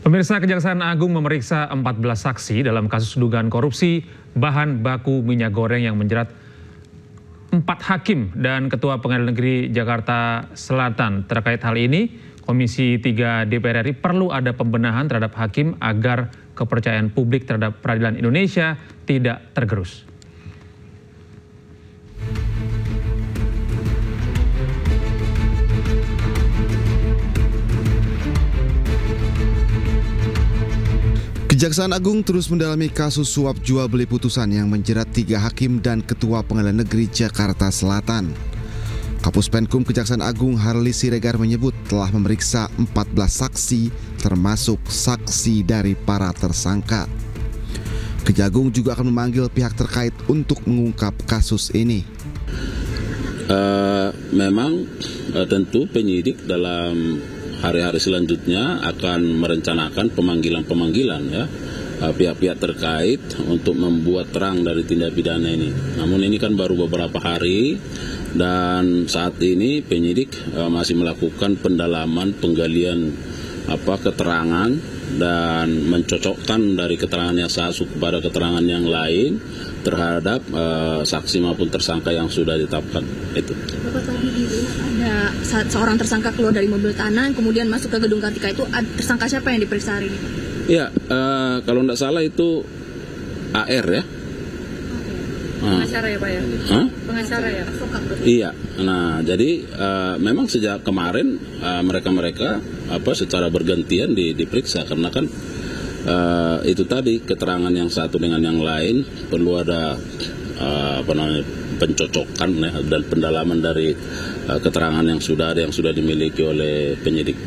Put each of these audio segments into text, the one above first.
Pemirsa, Kejaksaan Agung memeriksa 14 saksi dalam kasus dugaan korupsi bahan baku minyak goreng yang menjerat 4 hakim dan Ketua Pengadilan Negeri Jakarta Selatan. Terkait hal ini, Komisi 3 DPR RI perlu ada pembenahan terhadap hakim agar kepercayaan publik terhadap peradilan Indonesia tidak tergerus. Kejaksaan Agung terus mendalami kasus suap jual beli putusan yang menjerat 3 hakim dan Ketua Pengadilan Negeri Jakarta Selatan. Kapus Penkum Kejaksaan Agung Harli Siregar menyebut telah memeriksa 14 saksi termasuk saksi dari para tersangka. Kejagung juga akan memanggil pihak terkait untuk mengungkap kasus ini. Memang tentu penyidik dalam hari-hari selanjutnya akan merencanakan pemanggilan ya pihak-pihak terkait untuk membuat terang dari tindak pidana ini. Namun ini kan baru beberapa hari dan saat ini penyidik masih melakukan pendalaman penggalian keterangan dan mencocokkan dari keterangan yang satu kepada keterangan yang lain terhadap saksi maupun tersangka yang sudah ditetapkan. Itu. Bapak, tadi ada seorang tersangka keluar dari mobil tahanan kemudian masuk ke gedung Kartika, itu tersangka siapa yang diperiksa hari ini? Ya, kalau tidak salah itu AR ya. Pengacara ya Pak ya? Pengacara ya? Iya, nah jadi memang sejak kemarin mereka secara bergantian diperiksa karena kan itu tadi keterangan yang satu dengan yang lain perlu ada pencocokan dan pendalaman dari keterangan yang sudah dimiliki oleh penyidik.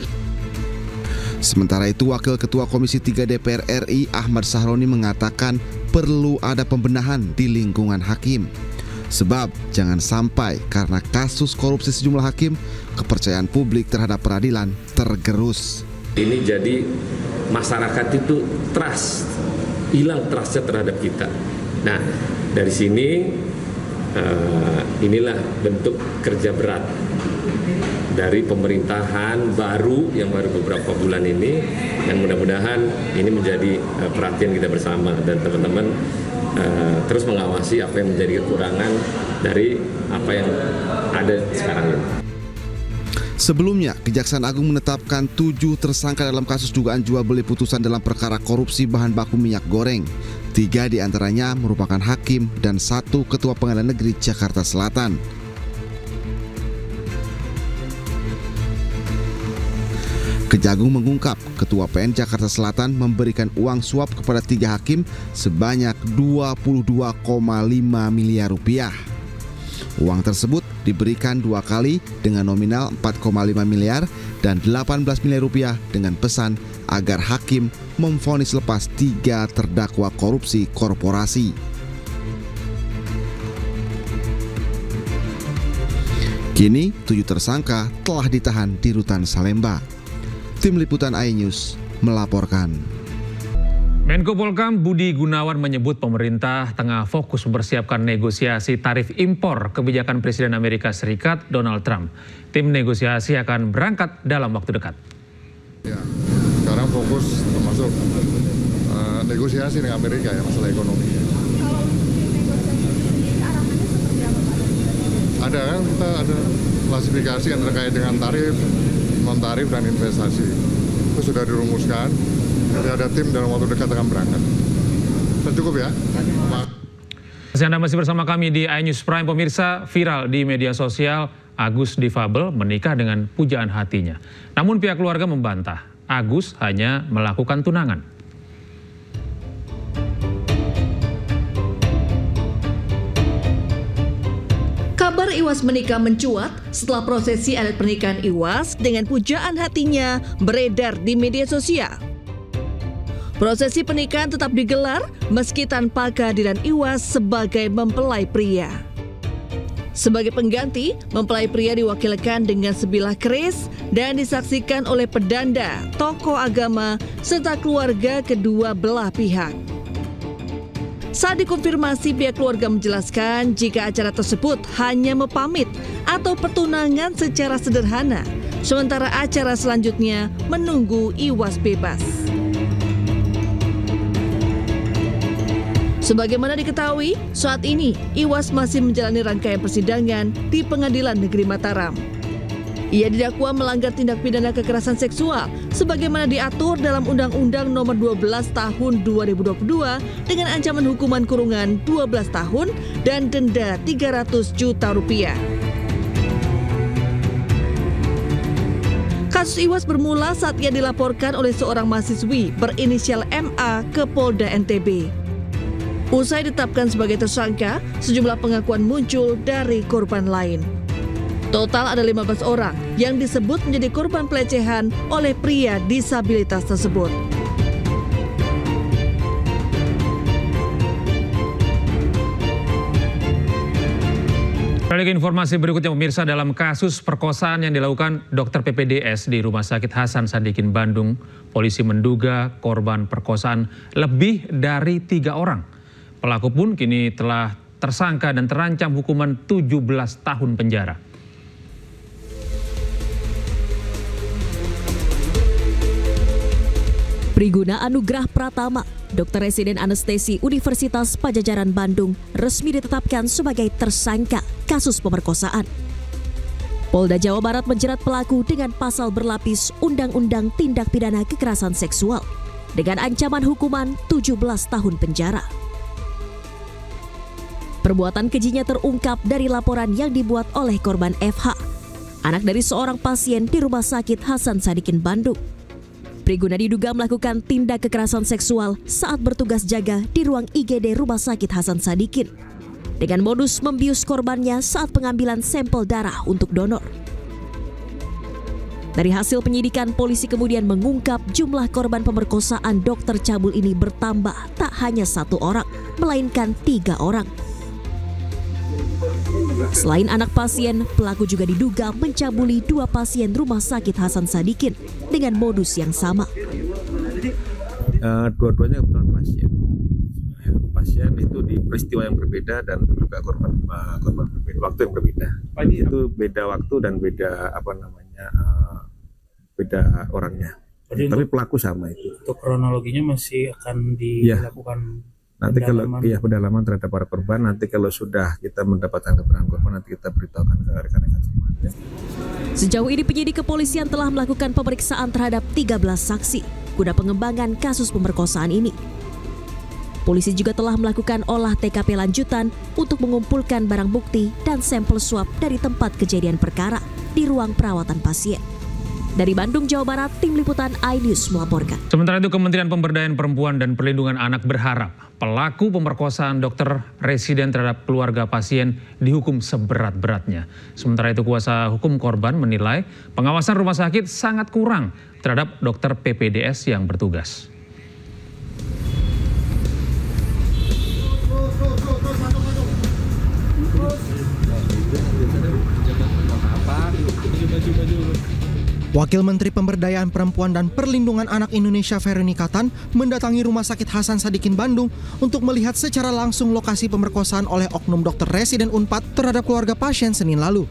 Sementara itu, Wakil Ketua Komisi 3 DPR RI Ahmad Sahroni mengatakan perlu ada pembenahan di lingkungan hakim. Sebab jangan sampai karena kasus korupsi sejumlah hakim, kepercayaan publik terhadap peradilan tergerus. Ini jadi masyarakat itu hilang trustnya terhadap kita. Nah, dari sini inilah bentuk kerja berat dari pemerintahan baru yang baru beberapa bulan ini, dan mudah-mudahan ini menjadi perhatian kita bersama dan teman-teman terus mengawasi apa yang menjadi kekurangan dari apa yang ada sekarang ini. Sebelumnya, Kejaksaan Agung menetapkan 7 tersangka dalam kasus dugaan jual beli putusan dalam perkara korupsi bahan baku minyak goreng. 3 diantaranya merupakan hakim dan 1 Ketua Pengadilan Negeri Jakarta Selatan. Kejagung mengungkap Ketua PN Jakarta Selatan memberikan uang suap kepada 3 hakim sebanyak 22,5 miliar rupiah. Uang tersebut diberikan 2 kali dengan nominal 4,5 miliar dan 18 miliar rupiah dengan pesan agar hakim memvonis lepas 3 terdakwa korupsi korporasi. Kini 7 tersangka telah ditahan di Rutan Salemba. Tim Liputan iNews melaporkan. Menko Polhukam Budi Gunawan menyebut pemerintah tengah fokus mempersiapkan negosiasi tarif impor kebijakan Presiden Amerika Serikat Donald Trump. Tim negosiasi akan berangkat dalam waktu dekat. Ya, sekarang fokus termasuk negosiasi dengan Amerika ya, masalah ekonomi. Ada kan, kita ada klasifikasi yang terkait dengan tarif, non-tarif dan investasi. Itu sudah dirumuskan. Jadi ada tim dalam waktu dekat akan berangkat. Cukup ya. Anda masih bersama kami di iNews Prime. Pemirsa, viral di media sosial Agus difabel menikah dengan pujaan hatinya. Namun pihak keluarga membantah Agus hanya melakukan tunangan. Kabar Iwas menikah mencuat setelah prosesi adat pernikahan Iwas dengan pujaan hatinya beredar di media sosial. Prosesi pernikahan tetap digelar meski tanpa kehadiran Iwas sebagai mempelai pria. Sebagai pengganti, mempelai pria diwakilkan dengan sebilah keris dan disaksikan oleh pedanda, tokoh agama, serta keluarga kedua belah pihak. Saat dikonfirmasi, pihak keluarga menjelaskan jika acara tersebut hanya mepamit atau pertunangan secara sederhana, sementara acara selanjutnya menunggu Iwas bebas. Sebagaimana diketahui, saat ini Iwas masih menjalani rangkaian persidangan di Pengadilan Negeri Mataram. Ia didakwa melanggar tindak pidana kekerasan seksual sebagaimana diatur dalam Undang-Undang Nomor 12 Tahun 2022 dengan ancaman hukuman kurungan 12 tahun dan denda Rp300 juta. Kasus Iwas bermula saat ia dilaporkan oleh seorang mahasiswi berinisial MA ke Polda NTB. Usai ditetapkan sebagai tersangka, sejumlah pengakuan muncul dari korban lain. Total ada 15 orang yang disebut menjadi korban pelecehan oleh pria disabilitas tersebut. Balik informasi berikutnya pemirsa, dalam kasus perkosaan yang dilakukan dokter PPDS di Rumah Sakit Hasan Sadikin Bandung, polisi menduga korban perkosaan lebih dari 3 orang. Pelaku pun kini telah tersangka dan terancam hukuman 17 tahun penjara. Priguna Anugrah Pratama, dokter residen anestesi Universitas Padjadjaran Bandung, resmi ditetapkan sebagai tersangka kasus pemerkosaan. Polda Jawa Barat menjerat pelaku dengan pasal berlapis Undang-Undang Tindak Pidana Kekerasan Seksual dengan ancaman hukuman 17 tahun penjara. Perbuatan kejinya terungkap dari laporan yang dibuat oleh korban FH, anak dari seorang pasien di Rumah Sakit Hasan Sadikin Bandung. Priguna diduga melakukan tindak kekerasan seksual saat bertugas jaga di ruang IGD Rumah Sakit Hasan Sadikin dengan modus membius korbannya saat pengambilan sampel darah untuk donor. Dari hasil penyidikan, polisi kemudian mengungkap jumlah korban pemerkosaan dokter cabul ini bertambah tak hanya 1 orang, melainkan 3 orang. Selain anak pasien, pelaku juga diduga mencabuli 2 pasien Rumah Sakit Hasan Sadikin dengan modus yang sama. Dua-duanya bukan pasien. Pasien itu di peristiwa yang berbeda dan juga korban berbeda, waktu yang berbeda. Itu beda waktu dan beda beda orangnya. Tapi pelaku sama itu. Untuk kronologinya masih akan dilakukan. Nanti kalau pendalaman terhadap para korban, nanti kalau sudah kita mendapatkan keterangan korban, nanti kita beritahukan ke rekan-rekan semua. Sejauh ini penyidik kepolisian telah melakukan pemeriksaan terhadap 13 saksi guna pengembangan kasus pemerkosaan ini. Polisi juga telah melakukan olah TKP lanjutan untuk mengumpulkan barang bukti dan sampel swab dari tempat kejadian perkara di ruang perawatan pasien. Dari Bandung, Jawa Barat, Tim Liputan iNews melaporkan. Sementara itu, Kementerian Pemberdayaan Perempuan dan Perlindungan Anak berharap pelaku pemerkosaan dokter residen terhadap keluarga pasien dihukum seberat-beratnya. Sementara itu, kuasa hukum korban menilai pengawasan rumah sakit sangat kurang terhadap dokter PPDS yang bertugas. Wakil Menteri Pemberdayaan Perempuan dan Perlindungan Anak Indonesia Veronica Tan mendatangi Rumah Sakit Hasan Sadikin Bandung untuk melihat secara langsung lokasi pemerkosaan oleh oknum dokter residen Unpad terhadap keluarga pasien Senin lalu.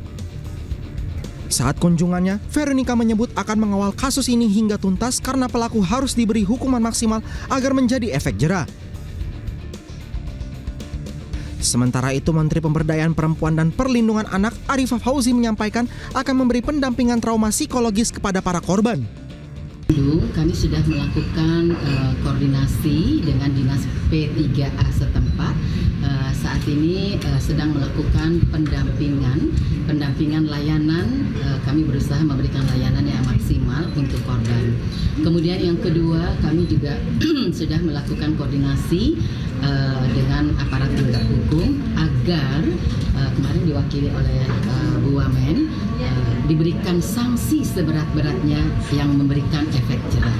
Saat kunjungannya, Veronica menyebut akan mengawal kasus ini hingga tuntas karena pelaku harus diberi hukuman maksimal agar menjadi efek jera. Sementara itu, Menteri Pemberdayaan Perempuan dan Perlindungan Anak Arifah Fauzi menyampaikan akan memberi pendampingan trauma psikologis kepada para korban. Kami sudah melakukan koordinasi dengan Dinas P3A setempat. Saat ini sedang melakukan pendampingan layanan. Kami berusaha memberikan layanan yang maksimal untuk korban. Kemudian yang kedua, kami juga sudah melakukan koordinasi dengan aparat penegak hukum agar kemarin diwakili oleh Bu Wamen diberikan sanksi seberat-beratnya yang memberikan efek jera.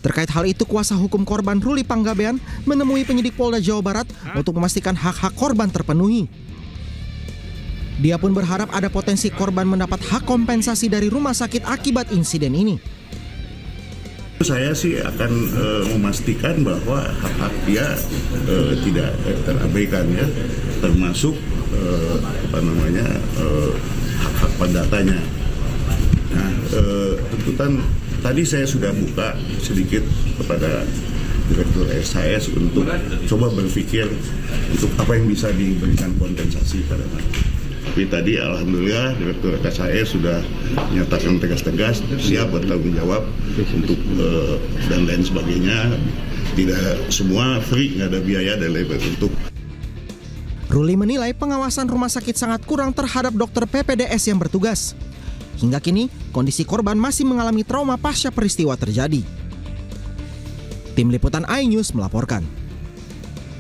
Terkait hal itu, kuasa hukum korban Ruli Panggabean menemui penyidik Polda Jawa Barat untuk memastikan hak-hak korban terpenuhi. Dia pun berharap ada potensi korban mendapat hak kompensasi dari rumah sakit akibat insiden ini. Saya sih akan memastikan bahwa hak-hak dia tidak terabaikan, ya, termasuk hak-hak pendatanya. Nah, tuntutan tadi saya sudah buka sedikit kepada Direktur SHS untuk coba berpikir untuk apa yang bisa diberikan kompensasi pada mereka. Tapi tadi alhamdulillah Direktur SHS sudah menyatakan tegas-tegas siap bertanggung jawab untuk dan lain sebagainya. Tidak semua free, nggak ada biaya dan lain bentuk. Ruli menilai pengawasan rumah sakit sangat kurang terhadap dokter PPDS yang bertugas. Hingga kini, kondisi korban masih mengalami trauma pasca peristiwa terjadi. Tim Liputan iNews melaporkan.